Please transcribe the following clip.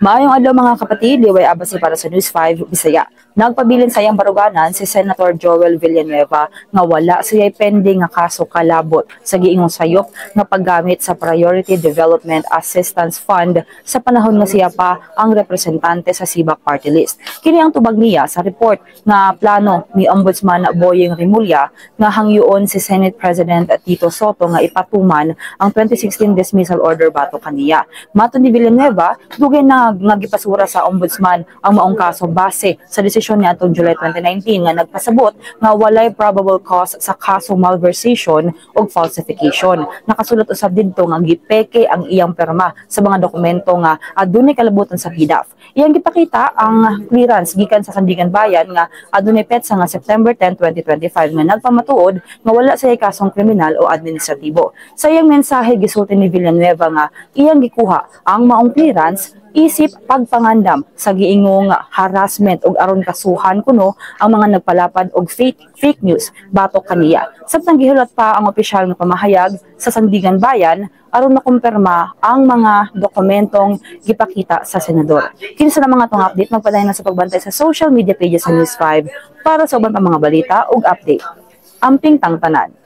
Maayong adlaw mga kapatid, liway abasi para sa News 5 Bisaya. Nagpabilin sayang baruganan si Senator Joel Villanueva nga wala siya'y pending nga kaso kalabot sa giingong sayop nga paggamit sa Priority Development Assistance Fund sa panahon nga siya pa ang representante sa SIBAC Party List. Kini ang tubag niya sa report nga plano ni Ombudsman Boyeng Rimulya nga hangyoon si Senate President Tito Soto nga ipatuman ang 2016 dismissal order bato kaniya. Mato ni Villanueva, dugay na nga gipasura sa ombudsman ang maong kaso base sa desisyon niya atong July 2019 nga nagpasabot nga walay probable cause sa kaso malversation o falsification. Nakasulat usab didto nga gipeke ang iyang perma sa mga dokumento nga adunay kalabutan sa PDAF. Iyang gipakita ang clearance gikan sa Sandigan Bayan nga adunay petsa nga September 10, 2025 nga nagpamatuod nga wala sa kasong kriminal o administratibo. Sa iyang mensahe gisulti ni Villanueva nga iyang gikuha ang maong clearance isip pagpangandam sa giingong harassment ug aron kasuhan kuno ang mga nagpalapad og fake news batok kaniya. Samtang gihulat pa ang opisyal nga pamahayag sa Sandigan Bayan aron makumpirma ang mga dokumentong gipakita sa senador. Kinsa na mga tong update magpadayon na sa pagbantay sa social media pages sa News 5 para sa uban pa mga balita ug update. Amping tangtanan.